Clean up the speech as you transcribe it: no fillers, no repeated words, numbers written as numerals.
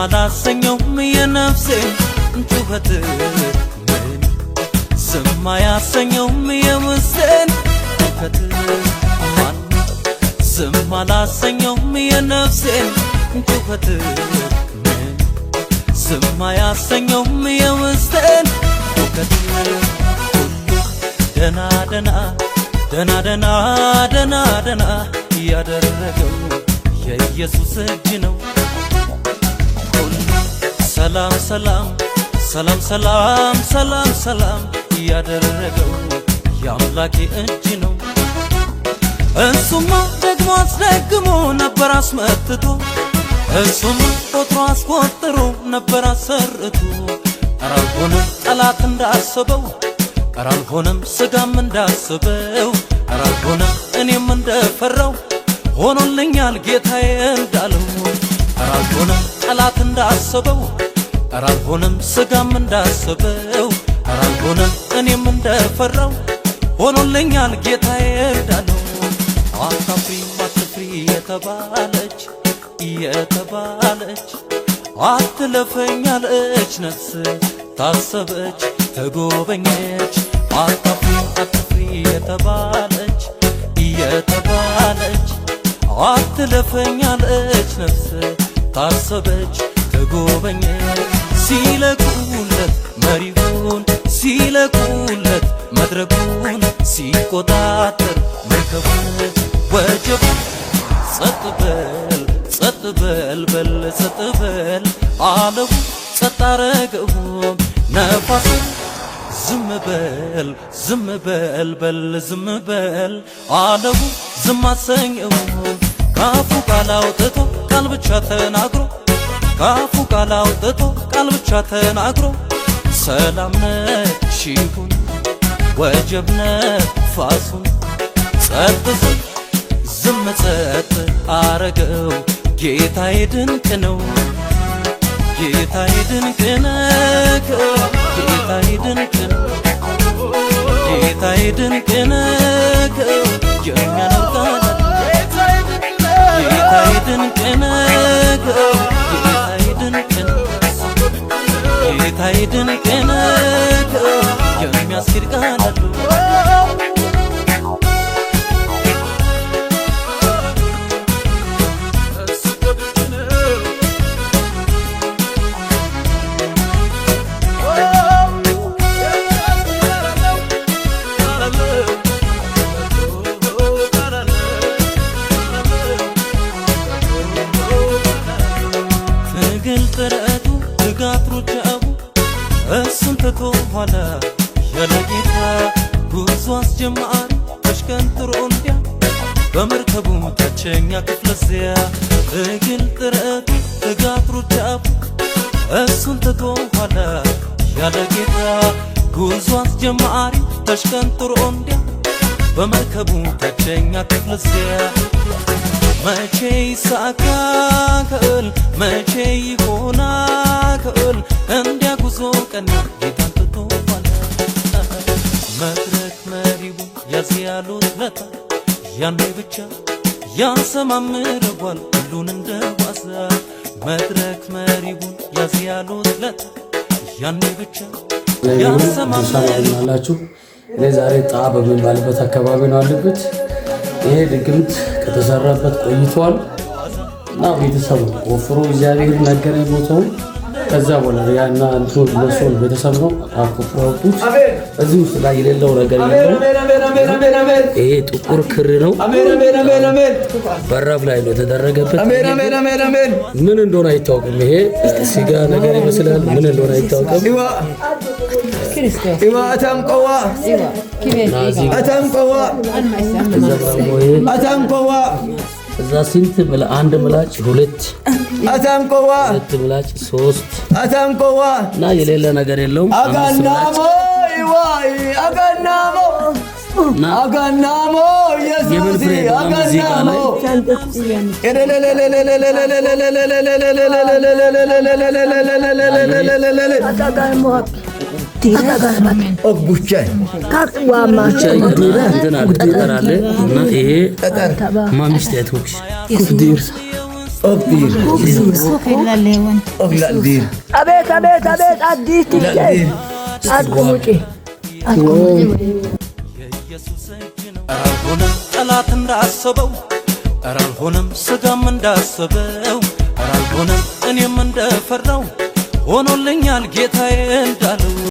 አላሰኘውም የነፍሴን ጩኸት ዝም አያሰኘውም የውስጤን ሁከት ዝም አላሰኘውም የነፍሴን ጩኸት ዝም አያሰኘውም የውስጤን ሁከት ደና ደና ደና ደና ደና ደና ያደረገው የኢየሱስ እጅ ነው ሰላም ሰላም ሰላም ሰላም ሰላም ሰላም ያደረገው የአምላኬ እጅ ነው እሱማ ደግሞ አስደግሞ ነበር አስመትቶ እሱማ ቆጥሮ አስቆጥሮ ነበር አሰርቶ አራልሆነም ጠላት እንዳሰበው አራልሆነም ስጋም እንዳሰበው አራልሆነም እኔም እንደፈራው ሆኖልኛል ጌታዬ እንዳለው አራልሆነም ጠላት እንዳሰበው አራልሆነም ስጋም እንዳሰበው አራልሆነም እኔም እንደፈራው ሆኖልኛል ጌታዬ እንዳለው አትፍሪ አትፍሪ የተባለች አትለፈኛለች ነፍስ ታሰበች ተጎበኘች አትፍሪ አትፍሪ የተባለች አትለፈኛለች ነፍስ ታሰበች ተጎበኘች ሲለቁለት መሪውን ሲለቁለት መድረኩን ሲቆጣጠር መርከቡን ወጀብ ጸጥ በል በል ጸጥ በል አለው ጸጥ አረገው ነፋስ ዝም በል በል ዝም በል አለው ዝም አሰኘው ካፉ ቃል አውጥቶ ቃል ብቻ ተናግሮ ካፉ ቃል አውጥቶ ቃል ብቻ ተናግሮ ሰላም ነሽ ይሁን ወጀብ ነፋሱን ጸጥ ዝም ጸጥ አረገው ጌታዬ ድንቅ ነው ጌታዬ ድንቅ ነው ጌታዬ ድንቅ ነው ጌታዬ ድንቅ ነው የሚያነቃል ጌታዬ ድንቅ ነው ጌታዬ ድንቅ ነው ጌታዬ ድንቅ ነው የሚያስኬድ ቃል አለው ጥረቱ ትጋት ሩጫው እሱን ትቶ ኋላ ያለ ጌታ ጉዞ አስጀማሪ ተሽከንጥሮ እንዲያ በመርከቡ ታችኛ ክፍለዚያ ትግል ጥረቱ ትጋት ሩጫው እሱን ትቶ ኋላ ያለ ጌታ ጉዞ አስጀማሪ ተሽከንጥሮ እንዲያ በመርከቡ ታችኛ ክፍለዚያ መቼ ይሳካል መቼ ይሆናል እንዲያ ጉዞ ቀና ጌታን ትቶፋል መድረክ መሪው ያዝ ያሉት ለታ ያኔ ብቻ ያሰማምረዋል ሁሉን እንደዋዛ መድረክ መሪው ያዝ ያሉት ለታ ያኔ ብቻ ያሰማምረዋል ለዛሬ ጣባ በሚባልበት አካባቢ ነው አለበት ይሄ ድግምት ከተሰራበት ቆይቷል እና ቤተሰቡ ወፍሮ እግዚአብሔር ነገረኝ ቦታው ከዛ በኋላ ያና አንቱ ለሶል ቤተሰብ ነው አቆፍራውት እዚህ ውስጥ ላይ የሌለው ነገር የለም ይሄ ጥቁር ክር ነው በራፍ ላይ ነው ተደረገበት ምን እንደሆነ አይታወቅም ይሄ ሲጋ ነገር ይመስላል ምን እንደሆነ አይታወቅም إيوا أتم قوة أتم قوة أتم قوة إذا سنت ملا عند ملاج هولت أتم قوة هولت ملاج سوست أتم قوة نا يليلا نجار يلوم أغنامو إيوا أغنامو أغنامو يسوسي أغنامو أبوشاي كاتوا ما شاي أنتنا تقرأ له ما إيه ما مستعد وكش كدير أبير أغلى الدير أبيت أديتي أدقمتي أرالهونم طلعت እንዳሰበው أرالهونم ስጋም እንዳሰበው أرالهونم እኔም እንደፈራው ሆኖልኛል ጌታዬ እንዳለው